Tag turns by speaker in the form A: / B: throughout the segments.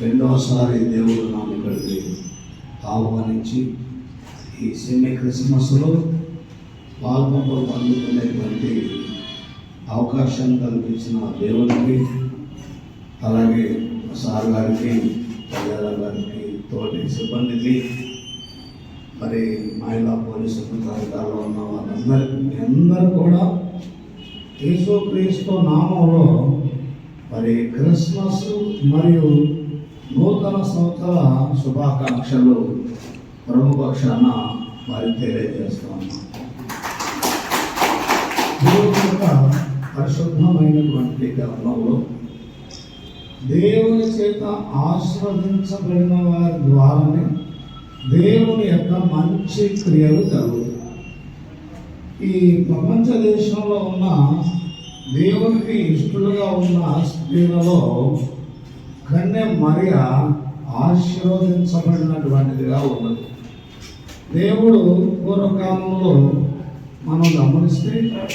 A: రెండవసారి దేవుడు నన్ను ఇక్కడికి ఆహ్వానించి ఈ సెమీ క్రిస్మస్లో పాల్గొనేటువంటి అవకాశం కల్పించిన దేవునికి, అలాగే సార్ గారికి, కళ్యాణ గారికి, తోటి సిబ్బందికి, మరి మహిళా పోలీసు అధికారులు ఉన్న వాళ్ళందరికీ అందరూ కూడా యేసుక్రీస్తు నామంలో మరి క్రిస్మస్ మరియు నూతన సంవత్సర శుభాకాంక్షలు ప్రభుపక్షాన మరి తెలియజేస్తున్నాం. దేవుని యొక్క పరిశుద్ధమైనటువంటి గ్రంథంలో దేవుని చేత ఆశీర్వదించబడిన వారి ద్వారానే దేవుని యొక్క మంచి క్రియలు జరుగుతాయి. ఈ ప్రపంచ దేశంలో ఉన్న దేవునికి ఇష్టలుగా ఉన్న స్త్రీలలో కన్య మరియ ఆశీర్వదించబడినటువంటిదిగా ఉన్నది. దేవుడు పూర్వకాలంలో మనం గమనిస్తే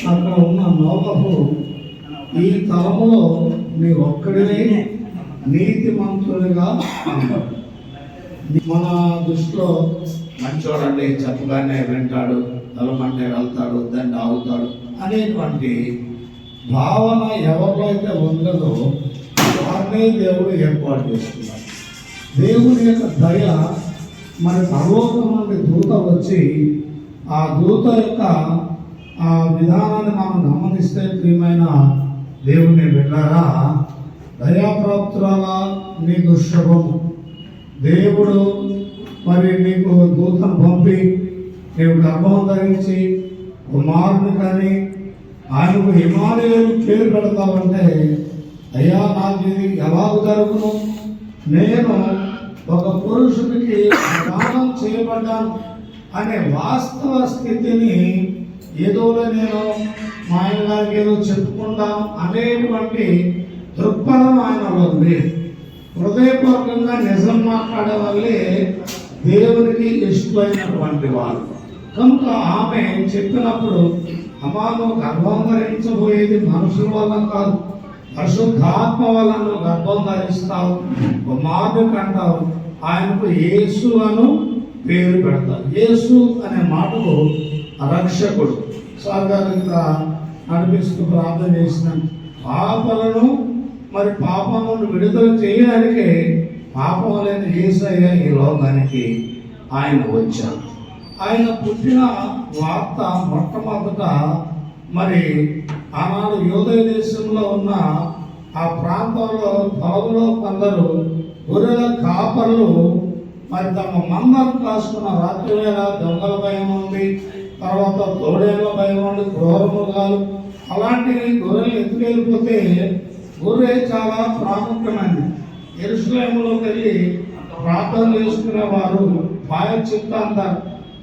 A: అక్కడ ఉన్న నోవహు, ఈ తరములో నీ ఒక్కడినే నీతిమంతుడిగా అన్నాడు. మన దృష్టిలో మంచోడండి, చెప్పగానే వింటాడు, వెళ్లమంటే వెళ్తాడు, దాన్ని ఆగుతాడు అనేటువంటి భావన ఎవరిలో అయితే ఉండదో వారినే దేవుడు ఏర్పాటు చేసుకున్నాడు. దేవుని యొక్క దయ మరి పరలోకం నుండి దూత వచ్చి ఆ దూత యొక్క ఆ విధానాన్ని మనం గమనిస్తే, ప్రియమైన దేవుని బిడ్డలారా, దయాప్రాప్తురాల నీకు శుభము. దేవుడు మరి నీకు దూతను పంపి నీవు గర్భం ధరించి కుమారుని కానీ ఆయనకు హిమాలయులు పేరు పెడతావంటే, అయ్యా నాకు ఇది ఎలాగ జరుగును? నేను ఒక పురుషుడికి దానం చేయబడ్డాను అనే వాస్తవ స్థితిని ఏదోలో నేను మా ఆయన గారికి ఏదో చెప్పుకుంటాం అనేటువంటి దృక్పథం ఆయనలో ఉంది. హృదయపూర్వకంగా నిజం మాట్లాడే వాళ్ళే దేవునికి ఇష్టమైనటువంటి వారు. కనుక ఆమె చెప్పినప్పుడు, అమ్మా నువ్వు గర్భం ధరించబోయేది మనుషుల వల్ల కాదు, పరిశుద్ధాత్మ వల్ల నువ్వు గర్భం ధరిస్తావు, కుమారుడు కంటావు, ఆయనకు యేసు అను పేరు పెడతావు. యేసు అనే మాటకు రక్షకుడు. సార్ గారు ఇంకా నడిపిస్తూ ప్రార్థన చేసిన పాపలను మరి పాపమును విడుదల చేయడానికే పాపం లేని యేసయ్య ఈ లోకానికి ఆయన వచ్చారు. ఆయన పుట్టిన వార్త మొట్టమొదట మరి ఆనాడు యూదయ దేశంలో ఉన్న ఆ ప్రాంతంలో పొలంలో కొందరు గొర్రెల కాపరులు మరి తమ మందను కాసుకున్న రాత్రి వేళ దొంగల భయం ఉంది, తర్వాత తోడేళ్ల భయం ఉంది, క్రూర మృగాలు అలాంటివి గొర్రెలు ఎత్తుకెళ్ళిపోతే గొర్రె చాలా ప్రాముఖ్యమైనది. యెరూషలేములోకి వెళ్ళి ప్రార్థన చేసుకునేవారు ప్రాయశ్చిత్తాంత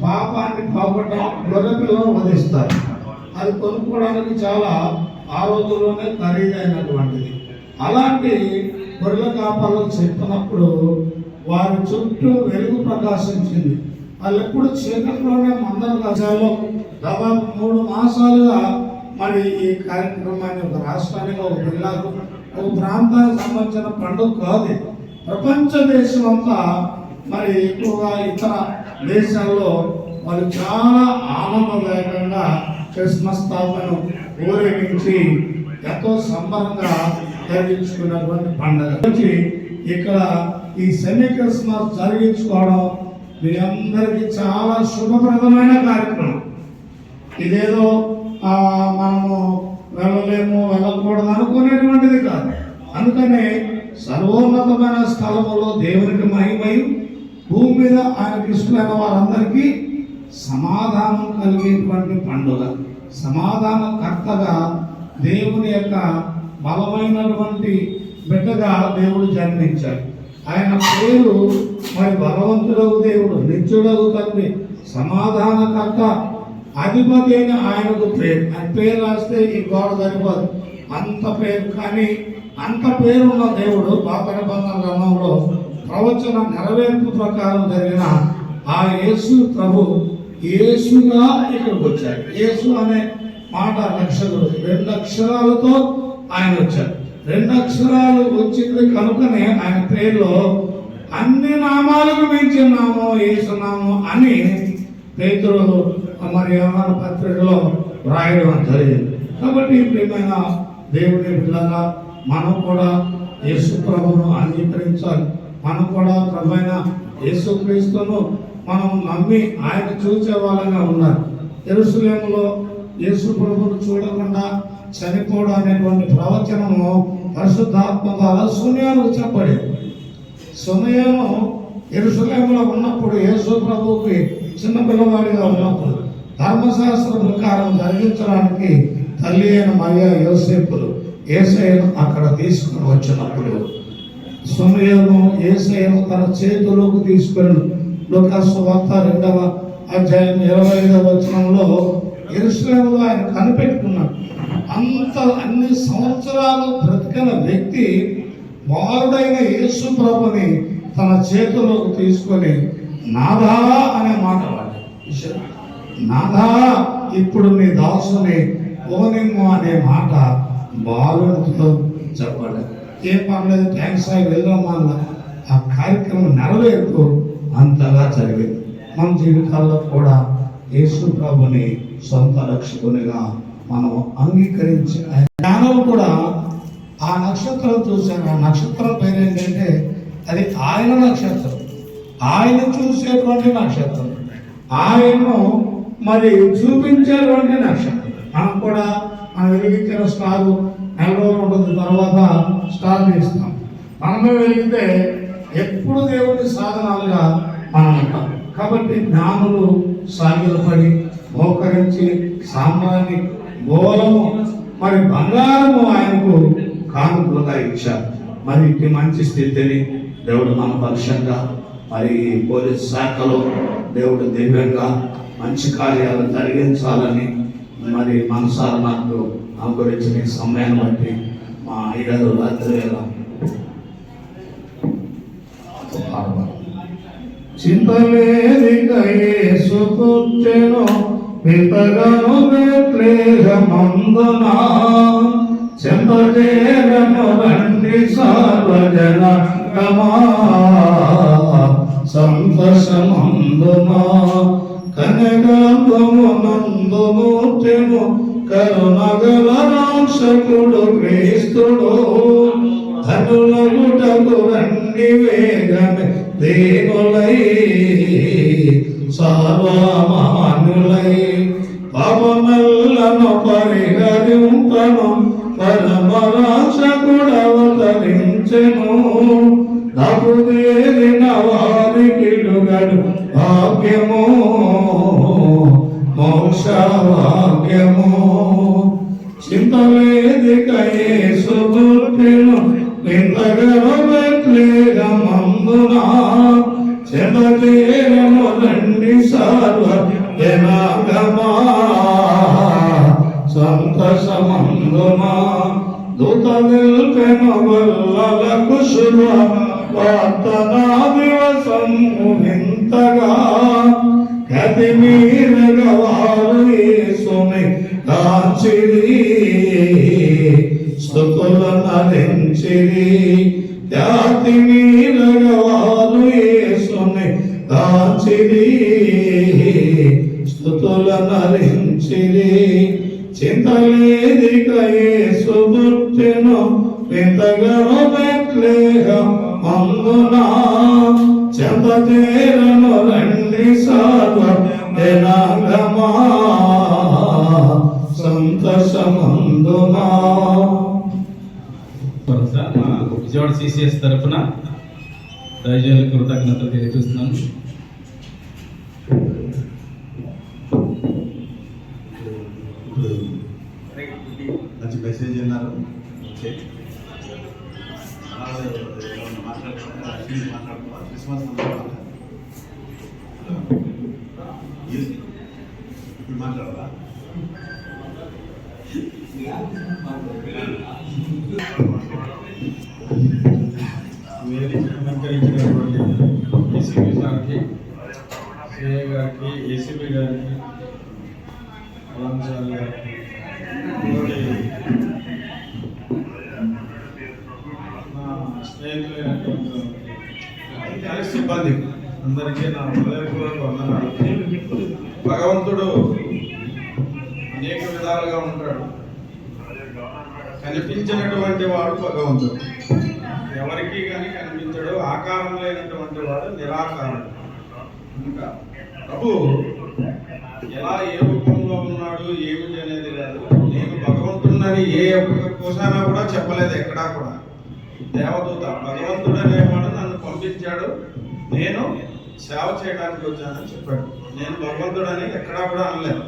A: పాపాన్ని పోగొట్టడం గొర్రె పిల్లలను వధిస్తారు. అది కొనుక్కోవడానికి చాలా ఆ రోజుల్లోనే ఖరీదైనటువంటిది. అలాంటి గొర్రెల కాపర్లకు చెప్పినప్పుడు వారి చుట్టూ వెలుగు ప్రకాశించింది. వాళ్ళు ఎప్పుడు చీకట్లోనే మందరు కాశాలో దాదాపు 3 మాసాలుగా మరి ఈ కార్యక్రమాన్ని ఒక రాష్ట్రానికి, ఒక జిల్లాకు, ఒక ప్రాంతానికి సంబంధించిన పండుగ కాదు. ప్రపంచ దేశం అంతా మరి ఎక్కువగా ఇతర దేశాల్లో వాళ్ళు చాలా ఆనందదాయకంగా క్రిస్మస్ తాతను ఊరేగించి ఎంతో సంబరంగా జరిగించుకున్నటువంటి పండుగ. ఇక్కడ ఈ సెమీ క్రిస్మస్ జరిగించుకోవడం మీ అందరికీ చాలా శుభప్రదమైన కార్యక్రమం. ఇదేదో మనము వెళ్ళలేము, వెళ్ళకూడదు అనుకునేటువంటిది కాదు. అందుకనే సర్వోన్నతమైన స్థలములో దేవునికి మహిమయు, భూమి మీద ఆయనకి ఇష్టమైన వారందరికీ సమాధానం కలిగేటువంటి పండుగ. సమాధానకర్తగా దేవుని యొక్క బలమైనటువంటి బిడ్డగా దేవుడు జన్మించాడు. ఆయన పేరు మరి బలవంతుడవు దేవుడు, నిత్యుడవు తండ్రి, సమాధానకర్త, అధిపతి అయిన ఆయనకు పేరు. ఆయన పేరు రాస్తే ఈ గోడ సరిపోదు, అంత పేరు. కానీ అంత పేరున్న దేవుడు పాత నిబంధన గ్రంథంలో ప్రవచన నెరవేర్పు ప్రకారం జరిగిన ఆ యేసు ప్రభు యేసుగా ఇక్కడికి వచ్చాడు. యేసు అనే మాట రక్షకుడు, 2 అక్షరాలతో ఆయన వచ్చాడు. 2 అక్షరాలు వచ్చింది కనుకనే ఆయన పేరులో అన్ని నామాలకు మించిన నామం యేసునామం అని పేతురు మరి యోహాను పత్రికలో రాయడం జరిగింది. కాబట్టి ప్రియమైన దేవుని బిడ్డలారా, మనం కూడా యేసు ప్రభువును అంగీకరించాలి. మనం కూడా ప్రభువైన యేసుక్రీస్తును మనం నమ్మి ఆయన చూసే వాళ్ళగా ఉన్నారు. యెరూషలేములో యేసు ప్రభువును చూడకుండా చనిపోవడం అనేటువంటి ప్రవచనము పరిశుద్ధాత్మ ద్వారా సునయానికి చెప్పబడింది. సునయను యెరూషలేములో ఉన్నప్పుడు యేసు ప్రభువుకి చిన్న పిల్లవాడిగా ఉన్నప్పుడు ధర్మశాస్త్ర ప్రకారం జరిగించడానికి తల్లి అయిన మరియా యోసేపులు యేసయ్యను అక్కడ తీసుకుని వచ్చినప్పుడు సునయను యేసయ్యను తన చేతిలోకి తీసుకొని లూకాసు సువార్త 2వ అధ్యాయం 25వ వచనంలో యెరూషలేములో ఆయన కనిపెట్టుకున్నాడు. అన్ని సంవత్సరాలు బ్రతికిన వ్యక్తి బాలుడైన యేసు ప్రభుని తన చేతుల్లోకి తీసుకొని నాథా అనే మాట వాడాడు. నాథా, ఇప్పుడు నీ దాసుని ఓనిమ్ము అనే మాట బాలుడితో చెప్పాడు. ఏం పర్లేదు, థ్యాంక్స్ అయి వెళ్దామా అన్న ఆ కార్యక్రమం నెరవేరుతూ అంతగా జరిగింది. మన జీవితాల్లో కూడా యేసు ప్రభుని సొంత రక్షకునిగా మనం అంగీకరించి జ్ఞానం కూడా ఆ నక్షత్రం చూశాను. ఆ నక్షత్రం పేరు ఏంటంటే అది ఆయన నక్షత్రం, ఆయన చూసేటువంటి నక్షత్రం, ఆయన్ను మరి చూపించేటువంటి నక్షత్రం. మనం కూడా మనం వెలిగించిన స్టార్ 4 రోజులు ఉంటుంది, తర్వాత స్టార్ తీస్తాం. మనమే వెలిగితే ఎప్పుడు దేవుని సాధనాలుగా మనం ఉంటాం. కాబట్టి జ్ఞానులు సాగిలపడి మోకరించి సామ్రాన్ని గోళము మరి బంగారము ఆయనకు కానుకలుగా ఇచ్చారు. మరి ఇట్టి మంచి స్థితిని దేవుడు మన పక్షంగా మరి పోలీస్ శాఖలో దేవుడు దివ్యంగా మంచి కార్యాలు జరిగించాలని మరి మనసారా నాకు అనుకరించిన ఈ సమయాన్ని బట్టి మా అయ్యగారు రాత్రి వేళ చింతలేదిక యేసు పుట్టెను పితగను బెత్లెహేమందున చెంతచేరను రండి సర్వజనకమా సంతోషమందుమా కనగమునందు మూర్తిము కరుణగల రక్షకుడు క్రీస్తుడు ధనులగుటకు రండి వేగమే దేవులై సర్వమానులై పాపమెల్లను పరిహరింపను పరమరక్షకుడవతరించెను నాకు తేలిన వారికి గడు భాగ్యము మోక్ష భాగ్యము చింతలేదిక యేసు పుట్టెను వింతగను బెత్లెహేమందున చెంతచేరను రండి సర్వజనకమా సంతోషమందుమా దూత నిల్పెను గొల్లలకు శుభ వార్తనా దివసము వింతగా గతి మీరగా వారు యేసుని కాంచిరి స్తుతులనరించిరి ఖ్యాతి మీరగా వారు యేసుని కాంచిరి స్తుతులనరించిరి చింతలేదిక యేసు పుట్టెను వింతగను బెత్లెహేమందున చెంతచేరను రండి సర్వజనకమా సంతోషమందునా.
B: మా విజయవాడ CCS తరఫున దైవజనులకు కృతజ్ఞతలు తెలియజేస్తున్నాను.
C: మంచి మెసేజ్ అన్నారు. ఓకే, క్రిస్మస్ ఇప్పుడు మాట్లాడాలా?
B: అలంకరించినటువంటి ఏసీబీ గారికి, సిఐ గారికి, ఏసీబీ గారికి, అలాంటి గారికి స్నేహితులు సిబ్బంది అందరికీ నా హృదయపూర్వక వందనాలు. భగవంతుడు అనేక విధాలుగా ఉంటాడు. కనిపించినటువంటి వాడు భగవంతుడు, ఎవరికి కానీ కనిపించడు. ఆకారం లేనటువంటి వాడు నిరాకారుడు. ఇంకా ప్రభు ఎలా ఏ రూపంలో ఉన్నాడు ఏమిటి అనేది కాదు. నేను భగవంతుడిని ఏ కోసానా కూడా చెప్పలేదు, ఎక్కడా కూడా. దేవదూత భగవంతుడు అనేవాడు నన్ను పంపించాడు, నేను సేవ చేయడానికి వచ్చానని చెప్పాడు. నేను భగవంతుడు అని ఎక్కడా కూడా అనలేదు.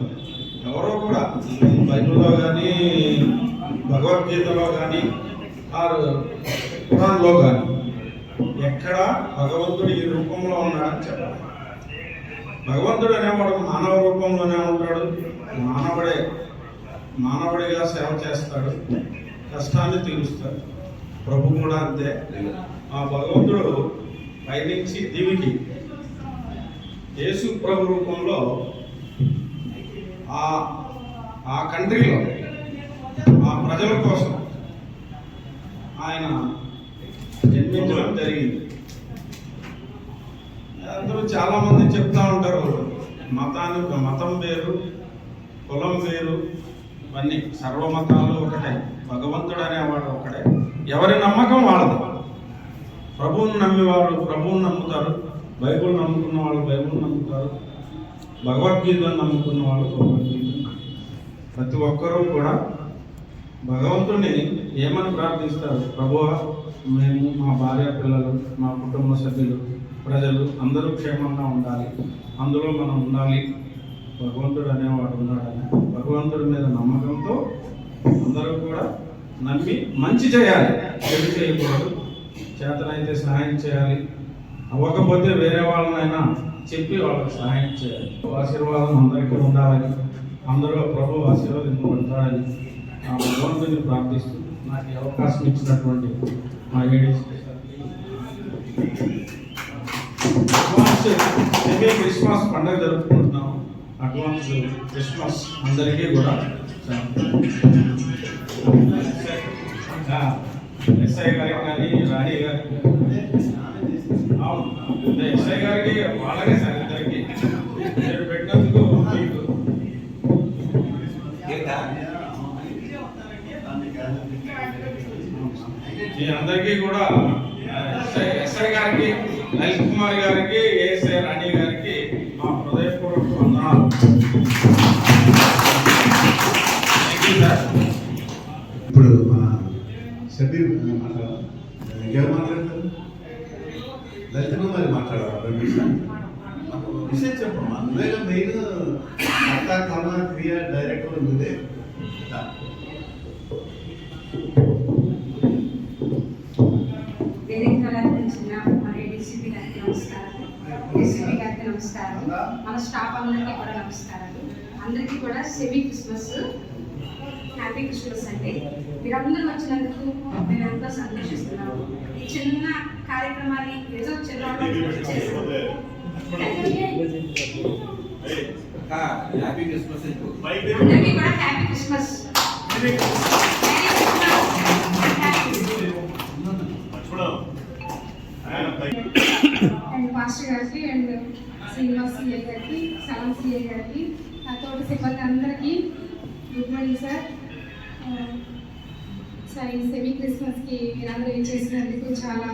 B: ఎవరో కూడా బైబిల్లో కానీ భగవద్గీతలో కానీ ఖురాన్లో కానీ ఎక్కడ భగవంతుడు ఈ రూపంలో ఉన్నాడని చెప్పాలి. భగవంతుడు అనేవాడు మానవ రూపంలోనే ఉంటాడు. మానవుడిగా సేవ చేస్తాడు, కష్టాన్ని తీరుస్తాడు. ప్రభు కూడా అంతే. ఆ భగవంతుడు పైనుంచి దివికి యేసు ప్రభు రూపంలో ఆ కంట్రీలో ఆ ప్రజల కోసం ఆయన జన్మించడం జరిగింది. అందరూ చాలా మంది చెప్తా ఉంటారు, మతం వేరు, కులం వేరు, ఇవన్నీ సర్వమతాలు ఒకటే, భగవంతుడు అనేవాడు ఒకటే. ఎవరి నమ్మకం వాళ్ళది. ప్రభువుని నమ్మేవాళ్ళు ప్రభువుని నమ్ముతారు, బైబుల్ నమ్ముకున్న వాళ్ళు బైబుల్ నమ్ముతారు, భగవద్గీతను నమ్ముకున్న వాళ్ళు భగవద్గీత. ప్రతి ఒక్కరూ కూడా భగవంతుడిని ఏమని ప్రార్థిస్తారు? ప్రభువా, మేము మా భార్య పిల్లలు, మా కుటుంబ సభ్యులు, ప్రజలు అందరూ క్షేమంగా ఉండాలి, అందులో మనం ఉండాలి, భగవంతుడు అనేవాడు ఉన్నాడని భగవంతుడి మీద నమ్మకంతో అందరూ కూడా నమ్మి మంచి చేయాలి, చెడు చేయకూడదు. చేతనైతే సహాయం చేయాలి, అవ్వకపోతే వేరే వాళ్ళనైనా చెప్పి వాళ్ళకి సహాయం చేయాలి. ఆశీర్వాదం అందరికీ ఉండాలని, అందరూ ప్రభు ఆశీర్వదింపబడతారని ఆ భగవంతుని ప్రార్థిస్తూ నాకు ఈ అవకాశం ఇచ్చినటువంటి మా ఏడీసీ క్రిస్మస్ పండుగ జరుపుకుంటున్నాం. అడ్వాన్స్ క్రిస్మస్ అందరికీ కూడా. ఎస్ఐ గారికి కానీ రాణి గారికి, ఎస్ఐ గారికి వాళ్ళకే సార్ ఇద్దరికి మీరు పెట్టినందుకు మీకు మీ అందరికీ కూడా ఎస్ఐ గారికి, లలిత్ కుమార్ గారికి, ఏఎస్ఐ రాణి గారికి మా హృదయపూర్వక వందనాలు.
C: ఇప్పుడు మన షబీర్ మాట్లాడాలి. ఇంకెవరు మాట్లాడతారు? లలిత కుమారి మాట్లాడాలి. విషయం చెప్పమ్మా. నువ్వేగా మెయిన్ అత్త కర్మ క్రియ డైరెక్టర్ నువ్వే.
D: నమస్కారం. మన స్టాఫ్ అందరికీ కూడా నమస్కారాలు. అందరికీ కూడా సెమీ క్రిస్మస్, హ్యాపీ క్రిస్మస్ అండి. మీరందరూ వచ్చినందుకు మేము ఎంతో సంతోషిస్తున్నాము. ఈ చిన్న కార్యక్రమాన్ని ఏదో చిన్న అందరికీ కూడా హ్యాపీ క్రిస్మస్. అండ్ పాస్టర్ గారికి అండ్ శ్రీనివాస్ సిఐ గారికి, సలాం సిఐ గారికి, నా తోటి సిబ్బంది అందరికీ గుడ్ మార్నింగ్ సార్. సార్, ఈ సెమీ క్రిస్మస్కి మీరందరూ ఏం చేసినందుకు చాలా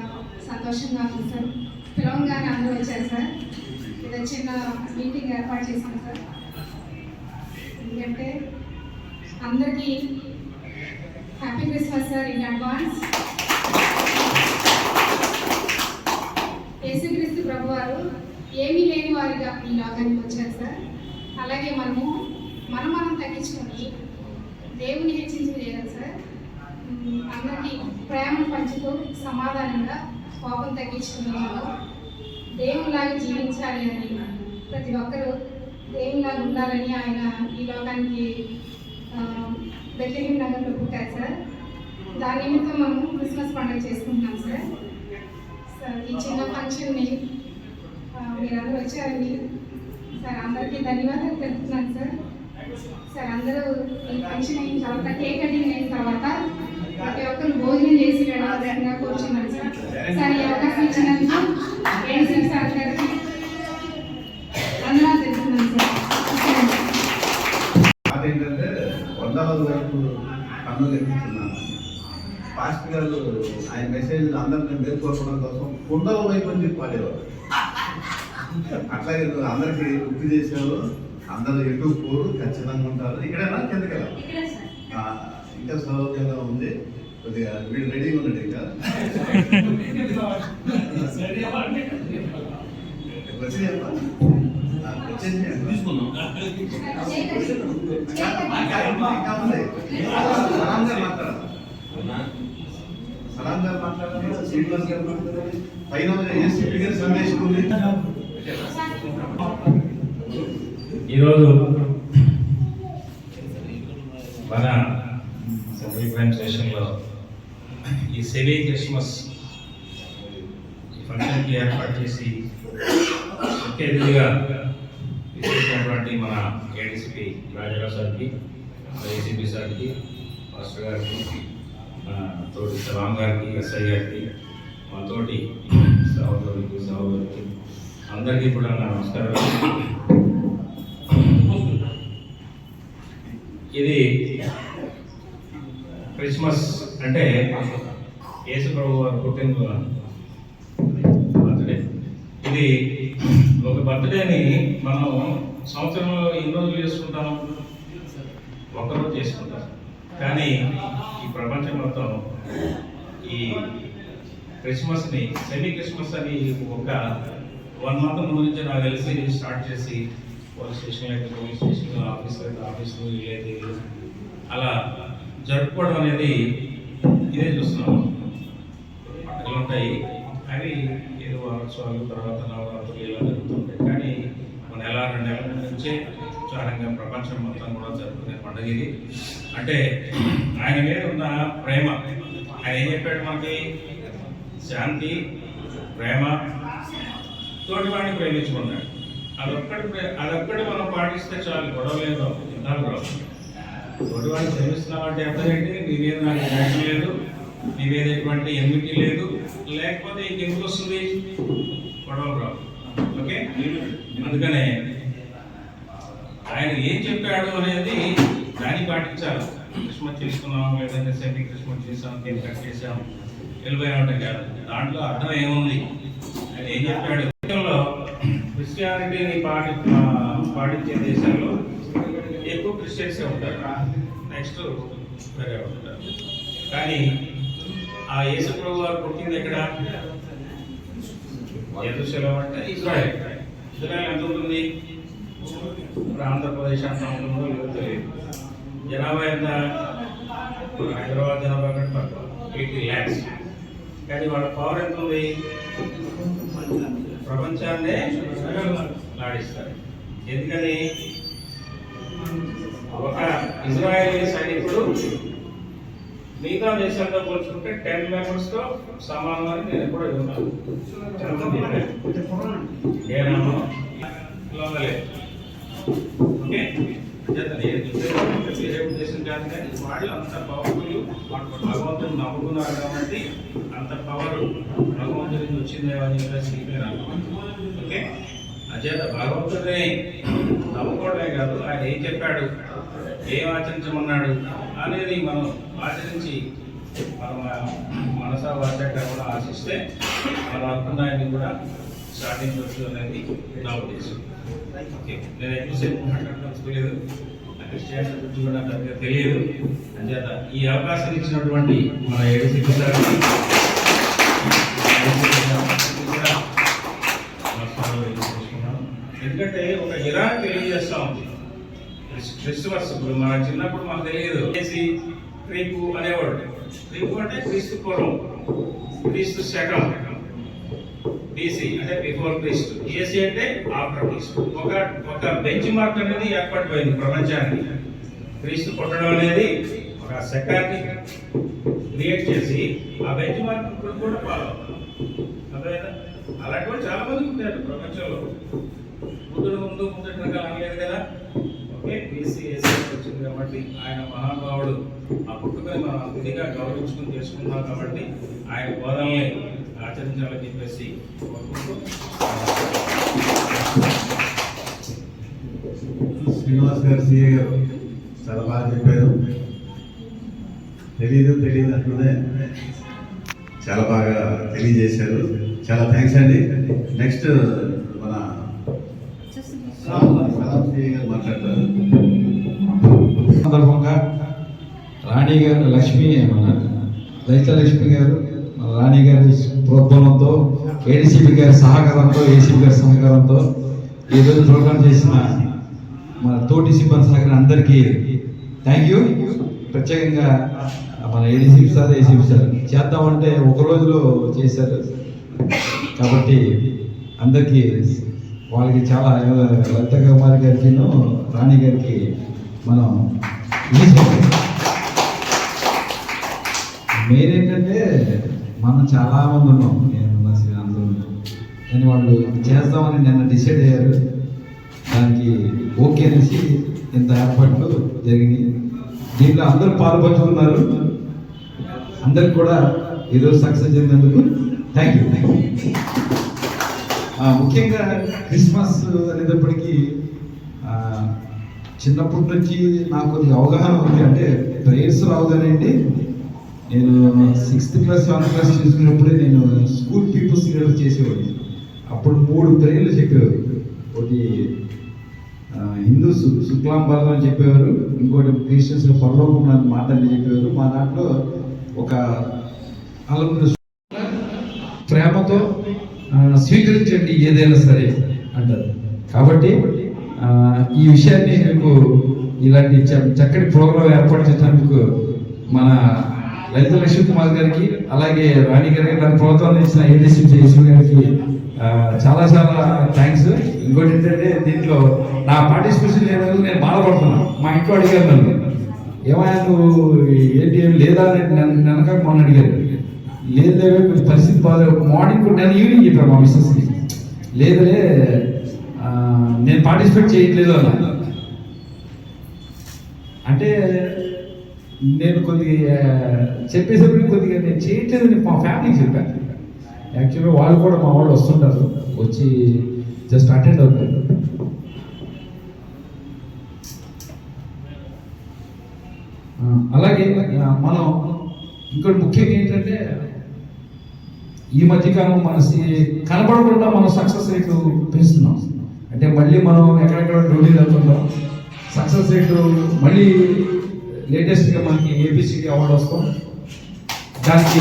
D: సంతోషంగా ఉంది సార్. పిలవంగానే అందరూ వచ్చారు సార్. ఏదో చిన్న మీటింగ్ ఏర్పాటు చేశాం సార్. ఎందుకంటే అందరికీ happy Christmas sir in advance. యేసుక్రీస్తు ప్రభువారు ఏమీ లేని వారిగా ఈ లోకానికి వచ్చారు సార్. అలాగే మనం తగ్గించుకొని దేవుని హెచ్చించి చేయాలి సార్. అందరికీ ప్రేమను పంచుతూ సమాధానంగా కోపం తగ్గించుకుని దేవునిలాగా జీవించాలి అని, ప్రతి ఒక్కరూ దేవునిలాగా ఉండాలని ఆయన ఈ లోకానికి బెత్లెహేమ్ నగర్లో పుట్టారు సార్. దాని నిమిత్తం మనం క్రిస్మస్ పండుగ చేసుకుంటున్నాం సార్. ఈ చిన్న ఫంక్షన్ని మీరందరూ వచ్చారండి సార్. అందరికీ ధన్యవాదాలు తెలుపుతున్నాను సార్. సార్, అందరూ ఈ ఫంక్షన్ అయిన తర్వాత, కేక్ కటింగ్ అయిన తర్వాత ప్రతి ఒక్కరు భోజనం చేసి వెళ్ళాల్సిందిగా కోరుచున్నాను సార్. సార్ ఈ అవకాశం ఇచ్చినందుకు ఏడీసీ సార్ గారికి వందనాలు తెలుపుతున్నాను సార్.
C: అదేంటంటే 100వ వైపు పన్నులు ఎక్కిస్తున్నాను. పాస్టర్ గారు ఆయన మెసేజ్ అందరిని మేల్కోవడం కోసం 100వ వైపు అని చెప్పి పాడేవారు. అట్లాగే అందరికి గుర్తు చేసేవారు. అందరూ ఎటు పోరు, ఖచ్చితంగా ఉంటారు. ఇక్కడేనా కిందకి వెళ్ళాలి. ఇంకా సౌకర్యంగా ఉంది. కొద్దిగా వీళ్ళు రెడీగా ఉన్నాడు. ఇంకా తీసుకున్నాం. సలాం గారు మాట్లాడాలి, శ్రీనివాస్ గారు మాట్లాడాలి, పైన ఏసీపీ గారు సందేశం ఉంది.
E: ఈరోజు మన సెంట్రల్ క్రైమ్ స్టేషన్లో ఈ సెమీ క్రిస్మస్ ఫంక్షన్కి ఏర్పాటు చేసి ముఖ్య అతిథిగా విశేషమైనటువంటి మన ఏడీసీపీ రాజారావు సార్కి, ఏసీపీ సార్కి, మాస్టర్ గారికి, తోటి సలాం గారికి, ఎస్ఐ గారికి, మా తోటి సహోదరులకి అందరికీ కూడా నా నమస్కారాలు. ఇది క్రిస్మస్ అంటే యేసు ప్రభు వారి పుట్టిన బర్త్డే. ఇది ఒక బర్త్డేని మనం సంవత్సరంలో ఎన్ని రోజులు చేసుకుంటాం? ఒక్కరోజు చేసుకుంటాం. కానీ ఈ ప్రపంచం మొత్తం ఈ క్రిస్మస్ని సెమీ క్రిస్మస్ అని ఒక 1 month ముందు నుంచి నాకు తెలిసి స్టార్ట్ చేసి పోలీస్ స్టేషన్లో అయితే పోలీస్ స్టేషన్, ఆఫీస్లో అయితే ఆఫీసులు, వీలైతే అలా జరుపుకోవడం అనేది ఇదే చూస్తున్నాము. పండుగలు ఉంటాయి, అవి ఏదో వారోత్సవాలు, తర్వాత నవరాత్రులు ఇలా జరుగుతుంటాయి. కానీ 1 నెల 2 నెలల నుంచే ఉత్సాహంగా ప్రపంచం మొత్తం కూడా జరుపుకునే పండుగ ఇది. అంటే ఆయన మీద ఉన్న ప్రేమ, ఆయన ఏం చెప్పాడు మనకి? శాంతి, ప్రేమ, తోటివాడిని ప్రేమించుకున్నాడు. అదొక్కటి మనం పాటిస్తే చాలు, గొడవ లేదు, యుద్ధాలు రావు. తోటివాడిని ప్రేమిస్తున్నావు అంటే అర్థం ఏంటి? నీ మీద నాకు ద్వేషం లేదు, నీ మీద ఎటువంటి ఎన్మిటీ లేదు, లేకపోతే ఇంకెందుకు వస్తుంది? గొడవలు రావు. ఓకే, అందుకనే ఆయన ఏం చెప్పాడు అనేది దాన్ని పాటించాలి. క్రిస్మస్ చేసుకున్నాం, లేదంటే సెమీ క్రిస్మస్ చేసాం, కేక్ కట్ చేసాం, వెళ్ళిపోయామంటే కాదు. దాంట్లో అర్థం ఏముంది, ఆయన ఏం చెప్పాడు? క్రిస్టియానిటీని పాటించే దేశాల్లో ఎక్కువ క్రిస్టియన్సే ఉంటారు, నెక్స్ట్ వేరే ఉంటారు. కానీ ఆ యేసు ప్రభు వారు పుట్టింది ఎక్కడ? యెరూషలేం అంటే ఇజ్రాయెల్. ఇజ్రాయెల్ ఎంత ఉంటుంది? ఆంధ్రప్రదేశ్ అంత ఉంటుందో లేదో తెలియదు. జనాభా ఎంత? హైదరాబాద్ జనాభా కంటే తక్కువ, 80 lakhs. కానీ వాళ్ళ పవర్ ఎంత ఉంది? ప్రపంచాన్నే నాడిస్తారు. ఎందుకని? ఒక ఇజ్రాయేలీ సైనికుడు మిగతా దేశాలతో పోల్చుకుంటే 10 members-తో సమానమని నేను కూడా విన్నాను. ఓకే, వేరే ఉద్దేశం కాదు, కానీ వాళ్ళు అంత పవర్ఫుల్, భగవంతుని నమ్ముకున్నారు కాబట్టి అంత పవర్ భగవంతుడి నుంచి వచ్చిందేమో అని చెప్పేసి. ఓకే, అచేత భగవంతుడిని నమ్ముకోవడమే కాదు, ఆయన ఏం చెప్పాడు, ఏం ఆచరించమన్నాడు అనేది మనం ఆచరించి మనం మనసా వాచక కూడా ఆశిస్తే మన అనుకున్నాయని కూడా సాధించవచ్చు అనేది నా ఉద్దేశం. ఓకే, నేను ఎక్కువసేపు మాట్లాడలేదు, క్రిస్టియానిటీ గురించి కూడా నాకు తెలియదు. అంచేత ఈ అవకాశం ఇచ్చినటువంటి మన ఏడీసీపీ సార్కి ఎందుకంటే ఒక ఇరాన్ తెలియజేస్తా ఉంది క్రిస్మస్. ఇప్పుడు మన చిన్నప్పుడు మనకు తెలియదు ఏసీ క్రీపు అనేవాడు. క్రీపు అంటే క్రీస్తు పూర్వం, క్రీస్తు శకం, బీసీ అంటే బిఫోర్ క్రీస్తు, ఏసీ అంటే ఆఫ్టర్ క్రీస్తు. ఒక బెంచ్ మార్క్ అనేది ఏర్పడిపోయింది ప్రపంచానికి. క్రీస్తు పుట్టడం అనేది ఒక శకాన్ని క్రియేట్ చేసి ఆ బెంచ్ మార్క్ ఇప్పుడు కూడా ఫాలో అర్థమైనా. అలాంటి వాళ్ళు చాలా మంది ఉంటారు ప్రపంచంలో. ముందు అనలేదు కదా. ఓకే, బీసీ ఏసీ వచ్చింది కాబట్టి ఆయన మహానుభావుడు. ఆ పుట్టుకని మనం అతిథిగా గౌరవించుకుని చేసుకున్నాం కాబట్టి ఆయన బోధనల్ని ఆచరించాలని చెప్పేసి కోరుకుంటూ
C: శ్రీనివాస్ గారు సిఏ గారు చాలా బాగా చెప్పారు. తెలీదు అంటూనే చాలా బాగా తెలియజేశారు. చాలా థ్యాంక్స్ అండి. నెక్స్ట్ మన సలాం సిఏ గారు మాట్లాడతారు.
F: సందర్భంగా రాణి గారు లక్ష్మి మన లలిత లక్ష్మి గారు మన రాణి గారి ప్రోద్బలంతో ఏడీసీపీ గారి సహకారంతో ఏసీపీ గారి సహకారంతో ఈరోజు ప్రోగ్రాం చేసిన మన తోటి సిబ్బంది సహకారం అందరికీ థ్యాంక్ యూ. ప్రత్యేకంగా మన ఏడీసీపీ సార్ ఏసీపీ సార్ చేద్దామంటే ఒక రోజులో చేశారు కాబట్టి అందరికీ వాళ్ళకి చాలా లలిత కుమారి గారికి రాణి గారికి మనం మెయిన్ ఏంటంటే మనం చాలా మంది ఉన్నాం, నేను అందరూ కానీ వాళ్ళు చేద్దామని నిన్న డిసైడ్ అయ్యారు. దానికి ఓకే అనేసి ఇంత ఏర్పాట్లు జరిగినాయి. దీంట్లో అందరూ పాల్పంచుకున్నారు. అందరికి కూడా ఈరోజు సక్సెస్ చెందినందుకు థ్యాంక్ యూ. ముఖ్యంగా క్రిస్మస్ అనేటప్పటికీ చిన్నప్పటి నుంచి నాకు కొద్దిగా అవగాహన ఉంది. అంటే ప్రేయర్స్ రావుగానండి, నేను 6th క్లాస్ 7th క్లాస్ చూసుకున్నప్పుడే నేను స్కూల్ పీపుల్స్ లీడర్ చేసేవాడిని. అప్పుడు 3 ప్రేయర్లు చెప్పేవారు. ఒకటి హిందూ శుక్లాంబరం అని చెప్పేవారు, ఇంకోటి క్రిస్టియన్స్ పరలోకం మాట్లాడి చెప్పేవారు. మా దాంట్లో ఒక ప్రేమతో స్వీకరించండి ఏదైనా సరే అంటారు. కాబట్టి ఈ విషయాన్ని మీకు ఇలాంటి చక్కటి ప్రోగ్రాం ఏర్పాటు చేసినందుకు మన లలిత లక్ష్మీ కుమార్ గారికి అలాగే రాణి గారికి దాని ప్రోత్సాహం ఇచ్చిన ఏడీసీ జయశ్రీ గారికి చాలా చాలా థ్యాంక్స్. ఇంకోటి ఏంటంటే దీంట్లో నా పార్టిసిపేషన్ లేదు, నేను బాధపడుతున్నాను. మా ఇంట్లో అడిగారు నన్ను, ఏమైనా నువ్వు ఏంటి ఏం లేదా వెనక మొన్న అడిగారు. లేదే కొంచెం పరిస్థితి బాగాలేదు. మార్నింగ్ నేను ఈవినింగ్ చెప్పాను మా మిస్సెస్కి, లేదులే నేను పార్టిసిపేట్ చేయట్లేదు అన్న. అంటే నేను కొద్దిగా చెప్పేసరికి కొద్దిగా నేను చేయట్లేదని మా ఫ్యామిలీకి చెప్పాను. యాక్చువల్గా వాళ్ళు కూడా మా వాళ్ళు వస్తుంటారు, వచ్చి జస్ట్ అటెండ్ అవుతారు. అలాగే మనం ఇంకోటి ముఖ్యంగా ఏంటంటే ఈ మధ్యకాలం మన కనపడకుండా మనం సక్సెస్ రేటు పెంచుతున్నాం. అంటే మళ్ళీ మనం ఎక్కడెక్కడ డ్యూటీలు వెళ్తుంటాం, సక్సెస్ రేటు మళ్ళీ లేటెస్ట్గా మనకి ఏబిసిడి అవార్డు వస్తాం. దానికి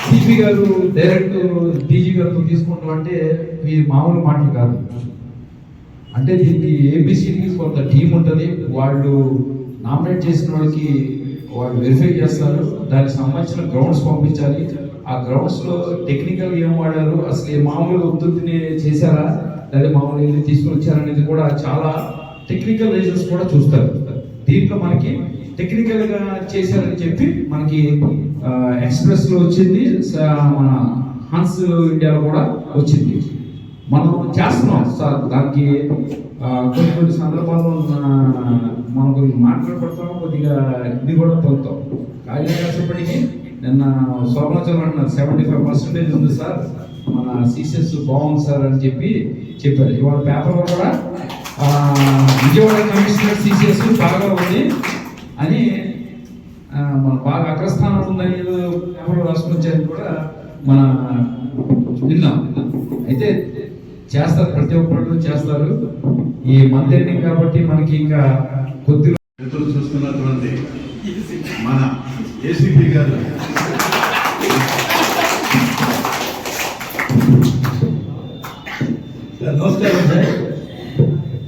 F: సిపి గారు డైరెక్ట్ డీజీ గారితో తీసుకుంటాం అంటే ఈ మామూలు మాటలు కాదు. అంటే దీనికి ఏబిసిడికి కొంత టీం ఉంటుంది. వాళ్ళు నామినేట్ చేసిన వాళ్ళకి వాళ్ళు వెరిఫై చేస్తారు. దానికి సంబంధించిన గ్రౌండ్స్ పంపించాలి. ఆ గ్రౌండ్స్లో టెక్నికల్ ఏం వాడారు, అసలు మామూలుగా ఉత్పత్తిని చేశారా లేదా మామూలు తీసుకుని వచ్చారనేది కూడా చాలా టెక్నికల్ రీజన్స్ కూడా చూస్తారు. దీంట్లో మనకి టెక్నికల్గా చేశారని చెప్పి మనకి ఎక్స్ప్రెస్లో వచ్చింది, మన హన్స్ ఇండియాలో కూడా వచ్చింది. మనం చేస్తున్నాం సార్. దానికి కొన్ని సందర్భాల్లో మనం కొద్దిగా మాట్లాడపడతాం, కొద్దిగా ఇది కూడా పొందుతాం. కానీ కష్టపడికి నిన్న శోభనాచలం అంటున్నారు 75% ఉంది సార్, మన సీసెస్ బాగుంది సార్ అని చెప్పారు. ఇవాళ పేపర్లో కూడా విజయవాడ కమిషనర్ సీసీఎస్ బాగా ఉంది అని మన బాగా అగ్రస్థానం ఉందని పేపర్లో రాసుకుని వచ్చారని కూడా మన విన్నాం. అయితే చేస్తారు, ప్రతి ఒక్కళ్ళు చేస్తారు. ఈ మంత్ ఎండింగ్ కాబట్టి మనకి ఇంకా కొద్దిగా
C: ఎదురు చూస్తున్నటువంటి మన ఏసీపీ గారు
G: నమస్కారం సార్.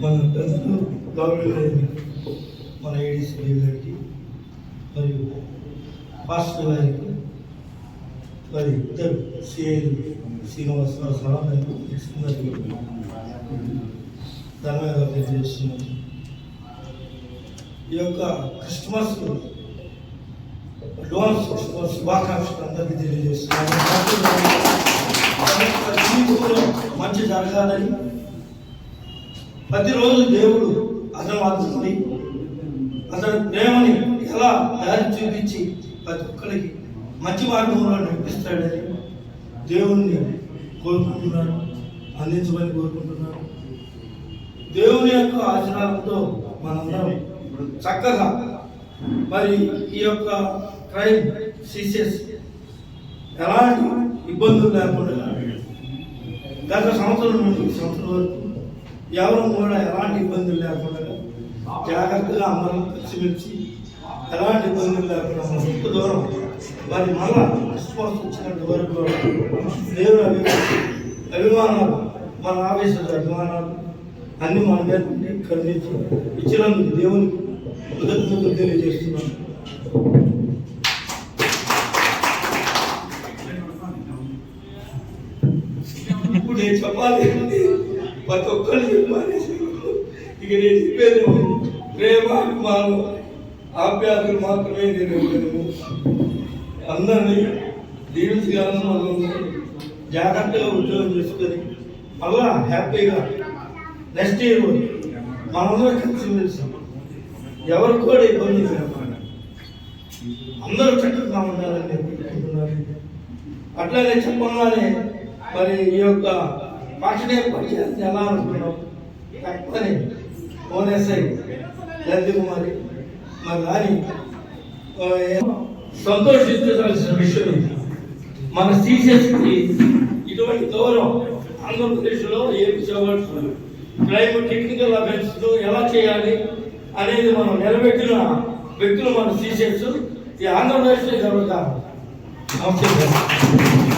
G: మన ప్రజలు గవర్నమెంట్ మన ఏడీసీ గారికి మరియు పాస్టర్ గారికి మరి ఇద్దరు సిఐలు శ్రీనివాసరావు సలాం గారికి ధన్యవాదాలు తెలియజేస్తున్నాను. ఈ యొక్క క్రిస్మస్ అడ్వాన్స్ క్రిస్మస్ శుభాకాంక్షలు అందరికీ తెలియజేస్తున్నాను. జీవితంలో మంచి జరగాలని ప్రతిరోజు దేవుడు అతని ప్రేమని ఎలా దారి చూపించి ప్రతి ఒక్కరికి మంచి మార్గంలో నడిపిస్తాడని దేవుణ్ణి కోరుకుంటున్నాను, అందించమని కోరుకుంటున్నాను. దేవుని యొక్క ఆశీర్వాదంతో మనందరం చక్కగా మరి ఈ యొక్క క్రైమ్ సీసెస్ ఎలాంటి ఇబ్బందులు లేకుండా గత సంవత్సరం నుండి ఈ సంవత్సరం వరకు ఎవరు కూడా ఎలాంటి ఇబ్బందులు లేకుండా జాగ్రత్తగా అందరం కలిసిమెలిసి ఎలాంటి ఇబ్బందులు లేకుండా ఎంత దూరం మరి మళ్ళా క్రిస్మస్ వచ్చినంత వరకు కూడా దేవుని అభిమానాలు మన ఆఫీసుల అభిమానాలు అన్ని మన మీద ఖండించి ఇచ్చినందుకు దేవునికి కృతజ్ఞతలు తెలియజేస్తున్నాను. ఇప్పుడు నేను చెప్పాలి, ప్రతి ఒక్కరిని చెప్పాలి. ఇక నేను చెప్పేది ప్రేమ అభిమానం ఆప్యాయతలు మాత్రమే నేను అందరినీ దీవించగలను. మనల్ని జాగ్రత్తగా ఉద్యోగం చేసుకొని మళ్ళా హ్యాపీగా నెక్స్ట్ ఇయర్ మనందరం కలిసి ఎవరు కూడా ఇబ్బంది లేకుండా అందరూ చక్కగా ఉండాలని నేను కోరుకుంటున్నాను. అట్లానే చెప్పగానే మరి ఈ యొక్క ఫంక్షన్ ఏర్పాటు చేస్తే ఎలా అనుకున్నాం తప్పని ఓఎస్ఐ లలిత కుమారి మరి దాని సంతోషించాల్సిన విషయం ఇది. మన సీసెస్కి ఇటువంటి గౌరవం ఆంధ్రప్రదేశ్లో ఏమి చేయవచ్చు, క్రైమ్ టెక్నికల్ అఫెన్స్ ఎలా చేయాలి అనేది మనం నిలబెట్టిన వ్యక్తులు మన సీసెస్ ఈ ఆంధ్రప్రదేశ్లో జరుగుతారు. నమస్తే.